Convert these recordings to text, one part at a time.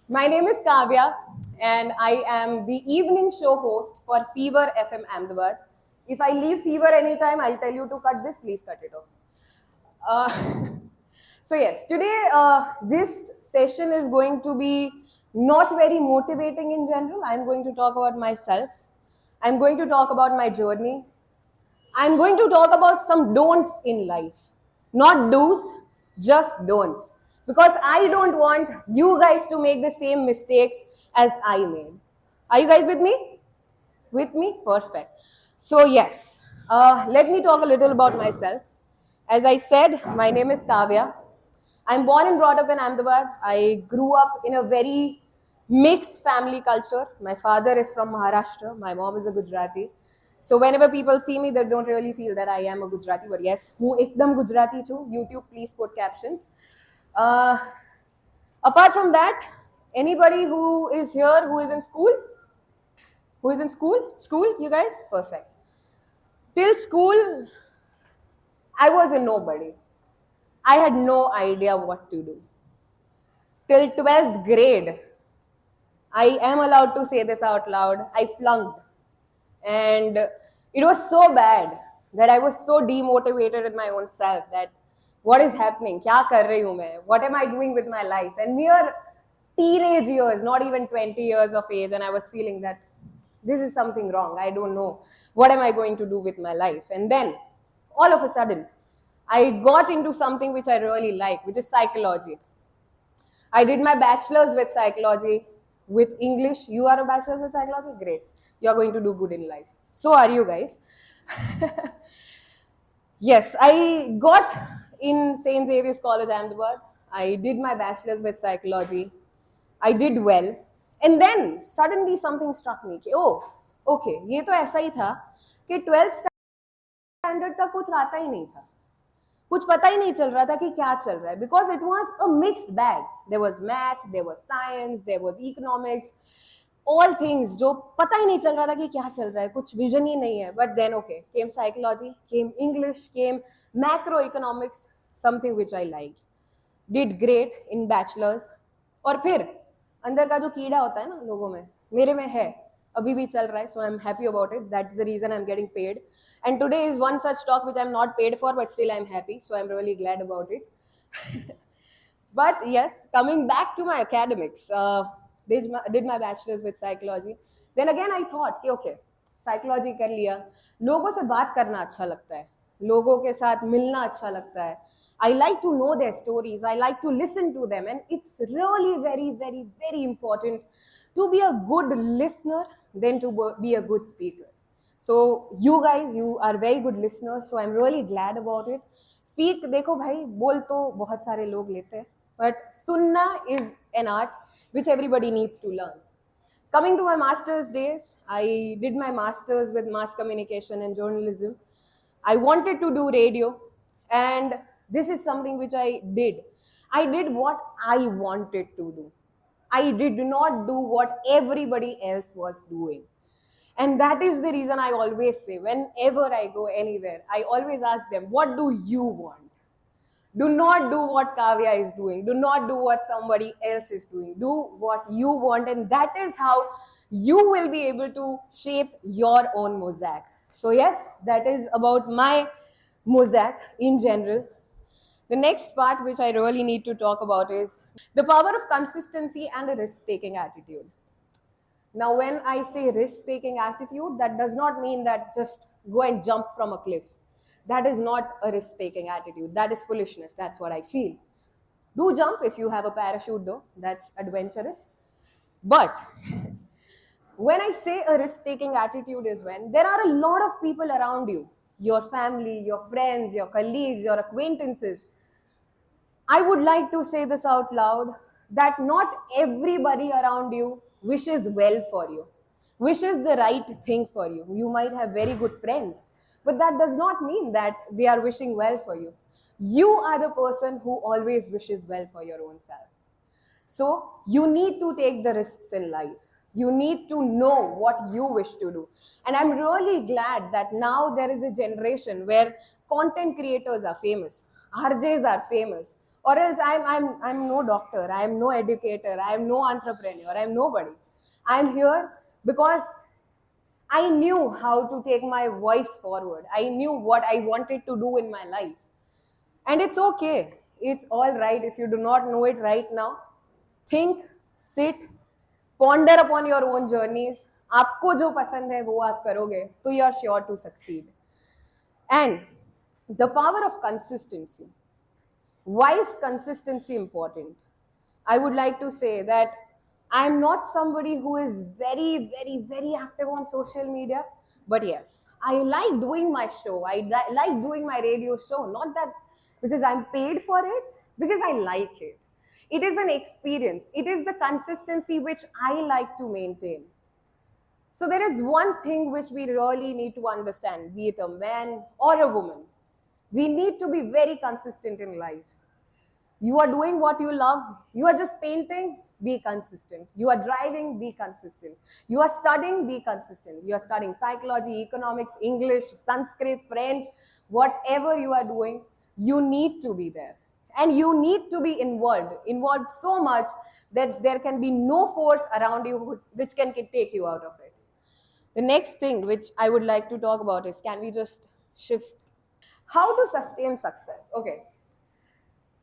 My name is Kavya, and I am the evening show host for Fever FM Ahmedabad. If I leave Fever anytime, I'll tell you to cut this. Please cut it off. Uh, so yes, today this session is going to be not very motivating in general. I'm going to talk about myself. I'm going to talk about my journey. I'm going to talk about some don'ts in life. Not do's, just don'ts. Because I don't want you guys to make the same mistakes as I made. Are you guys with me? With me? Perfect. So, yes, let me talk a little about myself. As I said, my name is Kavya. I'm born and brought up in Ahmedabad. I grew up in a very mixed family culture. My father is from Maharashtra. My mom is a Gujarati. So whenever people see me, they don't really feel that I am a Gujarati. But yes, who ekdam Gujarati chu. YouTube, please put captions. Uh, Apart from that, anybody who is here who is in school? Who is in school? School, you guys? Perfect. Till school, I was a nobody. I had no idea what to do. Till 12th grade, I am allowed to say this out loud. I flunked. And it was so bad that I was so demotivated with my own self that what is happening? Kya kar rahi hu main? What am I doing with my life? And mere teenage years, not even 20 years of age, and I was feeling that this is something wrong. I don't know. What am I going to do with my life? And then all of a sudden, I got into something which I really like, which is psychology. I did my bachelor's with psychology with English. You are a bachelor's with psychology? Great. You are going to do good in life. So are you guys. Yes, I got in St. Xavier's College, Ahmedabad. I did my bachelor's with psychology. I did well. And then suddenly something struck me. Oh, okay, ये तो ऐसा ही था कि 12th standard तक कुछ आता ही नहीं था. कुछ पता ही नहीं चल रहा था कि क्या चल रहा है because it was a mixed bag there was math there was science there was economics all things जो पता ही नहीं चल रहा था कि क्या चल रहा है कुछ विजन ही नहीं है but then okay came psychology came English came macro economics something which I like did great in bachelors और फिर अंदर का जो कीड़ा होता है ना लोगों में मेरे में है अभी भी चल रहा है so I am happy about it that's the reason I am getting paid and today is one such talk which I am not paid for but still I am happy so I am really glad about it but yes, coming back to my academics, did my bachelor's with psychology. Then again I thought कि okay, psychology कर लिया, लोगों से बात करना अच्छा लगता है, लोगों के साथ मिलना अच्छा लगता है. I like to know their stories. I like to listen to them, and it's really very, very, very important to be a good listener than to be a good speaker. So you guys, you are very good listeners. So I'm really glad about it. Speak, देखो भाई, बोल तो बहुत सारे लोग लेते हैं, but sunna is an art which everybody needs to learn. Coming to my master's days, I did my master's with mass communication and journalism. I wanted to do radio, and this is something which I did. I did what I wanted to do. I did not do what everybody else was doing. And that is the reason I always say, whenever I go anywhere, I always ask them, what do you want? Do not do what Kavya is doing. Do not do what somebody else is doing. Do what you want, and that is how you will be able to shape your own mosaic. So, yes, that is about my mosaic in general. The next part, which I really need to talk about, is the power of consistency and a risk taking attitude. Now, when I say risk taking attitude, that does not mean that just go and jump from a cliff. That is not a risk taking attitude. That is foolishness. That's what I feel. Do jump if you have a parachute, though. That's adventurous. But when I say a risk taking attitude, is when there are a lot of people around you, your family, your friends, your colleagues, your acquaintances. I would like to say this out loud that not everybody around you wishes well for you, wishes the right thing for you. You might have very good friends, but that does not mean that they are wishing well for you. You are the person who always wishes well for your own self. So you need to take the risks in life. You need to know what you wish to do. And I'm really glad that now there is a generation where content creators are famous, RJs are famous, or else I'm no doctor, I'm no educator, I'm no entrepreneur, I'm nobody. I'm here because I knew how to take my voice forward. I knew what I wanted to do in my life. And it's okay. It's all right if you do not know it right now. Think, sit, ponder upon your own journeys. आपको जो पसंद है वो आप करोगे तो you are sure to succeed. And the power of consistency. Why is consistency important? I would like to say that I'm not somebody who is very, very, very active on social media, but yes, I like doing my show. I like doing my radio show, not that because I'm paid for it, because I like it. It is an experience, it is the consistency which I like to maintain. So, there is one thing which we really need to understand, be it a man or a woman. We need to be very consistent in life. You are doing what you love. You are just painting, be consistent. You are driving, be consistent. You are studying, be consistent. You are studying psychology, economics, English, Sanskrit, French, whatever you are doing, you need to be there. And you need to be involved so much that there can be no force around you which can take you out of it. The next thing which I would like to talk about is, can we just shift? How to sustain success? Okay.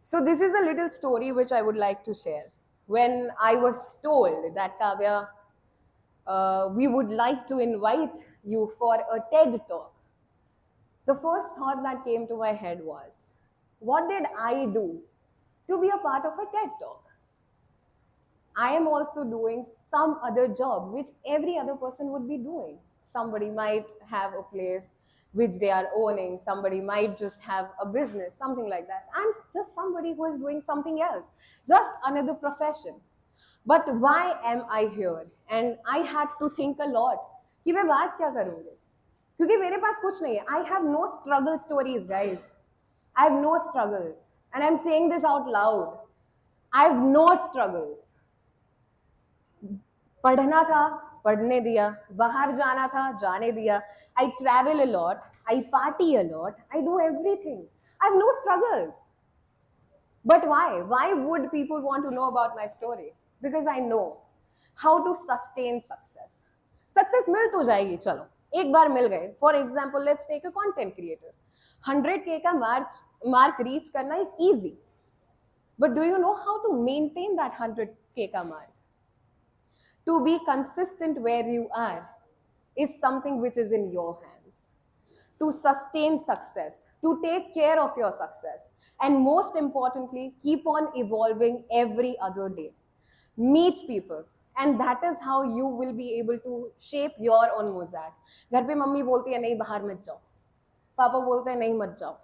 So this is a little story which I would like to share. When I was told that, Kavya, we would like to invite you for a TED talk, the first thought that came to my head was, what did I do to be a part of a TED talk? I am also doing some other job which every other person would be doing. Somebody might have a place which they are owning, somebody might just have a business, something like that. I'm just somebody who is doing something else, just another profession. But why am I here? And I had to think a lot कि मैं बात क्या करूँगी, क्योंकि मेरे पास कुछ नहीं है. I have no struggle stories, guys. I have no struggles. And I'm saying this out loud. I have no struggles. पढ़ना था, पढ़ने दिया. बाहर जाना था, जाने दिया. I travel a lot. I party a lot. I do everything. I have no struggles. But why? Why would people want to know about my story? Because I know how to sustain success. Success मिल तो जाएगी, चलो एक बार मिल गए. For example, let's take a content creator. 100K का mark reach करना is easy. But do you know how to maintain that 100K का mark? To be consistent where you are is something which is in your hands. To sustain success, to take care of your success, and most importantly, keep on evolving every other day. Meet people, and that is how you will be able to shape your own mosaic. घर पे mummy बोलती है नहीं बाहर मत जाओ, पापा बोलते हैं नहीं मत जाओ.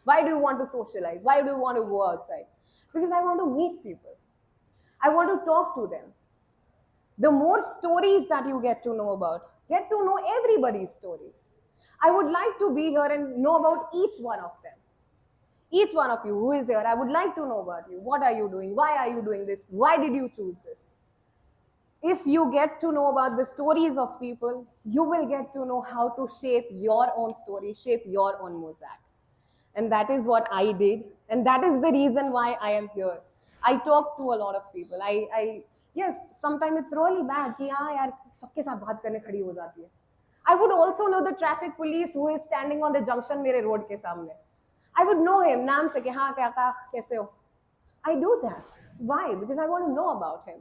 Why do you want to socialize? Why do you want to go outside? Because I want to meet people. I want to talk to them. The more stories that you get to know everybody's stories. I would like to be here and know about each one of them. Each one of you who is here, I would like to know about you. What are you doing? Why are you doing this? Why did you choose this? If you get to know about the stories of people, you will get to know how to shape your own story, shape your own mosaic. And that is what I did. And that is the reason why I am here. I talk to a lot of people. Yes, sometimes it's really bad कि हाँ यार सबके साथ बात करने खड़ी हो जाती है. I would also know the traffic police who is standing on the junction मेरे road के सामने. I would know him नाम से कि हाँ क्या कैसे हो. I do that. Why? Because I want to know about him.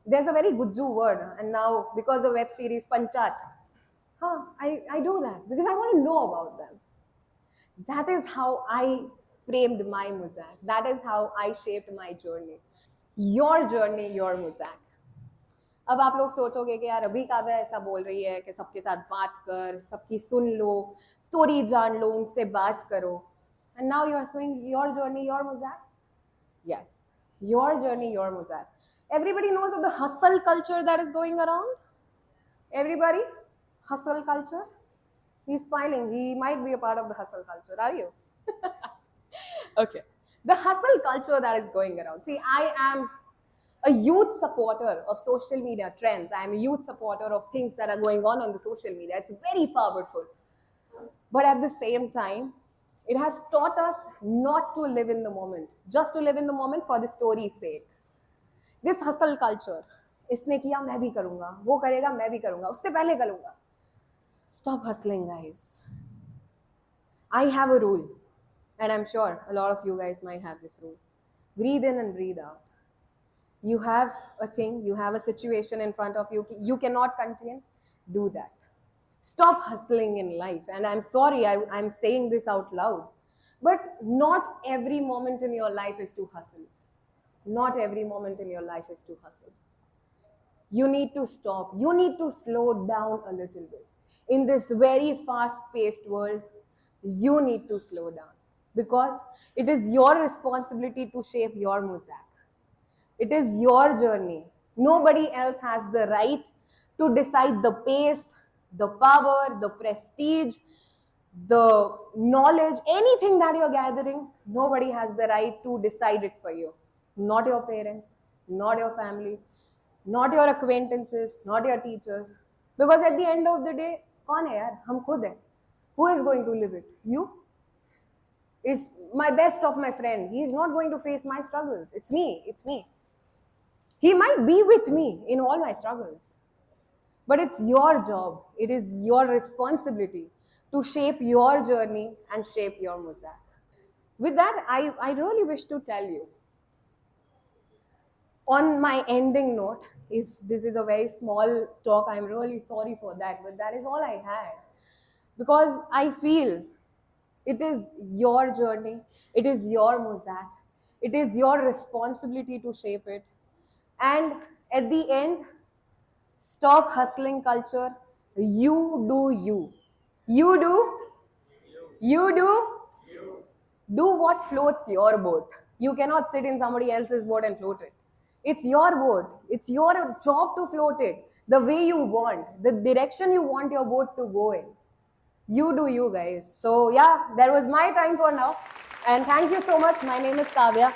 There's a very Gujju word, and now because of web series Panchat, I do that because I want to know about them. That is how I framed my mosaic. That is how I shaped my journey. Your journey, your mosaic. अब आप लोग सोचोगे कि यार अभी काव्या ऐसा बोल रही है कि सबके साथ बात कर, सबकी सुन लो, स्टोरी जान लो, उनसे बात करो. And now you are saying your journey, your mosaic? Yes, your journey, your mosaic. Everybody knows of the hustle culture that is going around? Everybody? Hustle culture? He's smiling. He might be a part of the hustle culture. Are you? Okay. The hustle culture that is going around. See, I am a huge supporter of social media trends. I am a huge supporter of things that are going on the social media. It's very powerful. But at the same time, It has taught us not to live in the moment, just to live in the moment for the story's sake. This hustle culture, इसने किया मैं भी करूंगा, वो करेगा मैं भी करूंगा, उससे पहले करूंगा. Stop hustling, guys. I have a rule, and I'm sure a lot of you guys might have this rule. Breathe in and breathe out. You have a thing, you have a situation in front of you, you cannot contain, do that. Stop hustling in life. And I'm sorry, I'm saying this out loud, but not every moment in your life is to hustle. Not every moment in your life is to hustle. You need to stop. You need to slow down a little bit. In this very fast-paced world, you need to slow down because it is your responsibility to shape your mosaic. It is your journey. Nobody else has the right to decide the pace, the power, the prestige, the knowledge, anything that you're gathering. Nobody has the right to decide it for you. Not your parents, not your family, not your acquaintances, not your teachers. Because at the end of the day, कौन है यार? हम खुद हैं. Who is going to live it? You? Is my best of my friend. He is not going to face my struggles. It's me. It's me. He might be with me in all my struggles. But it's your job. It is your responsibility to shape your journey and shape your mosaic. With that, I really wish to tell you, on my ending note, if this is a very small talk, I'm really sorry for that, but that is all I had. Because I feel it is your journey, it is your mosaic, it is your responsibility to shape it. And at the end, stop hustling culture. You do you. You do. You do. Do what floats your boat. You cannot sit in somebody else's boat and float it. It's your boat. It's your job to float it the way you want, the direction you want your boat to go in. You do you, guys. So yeah, that was my time for now. And thank you so much. My name is Kavya.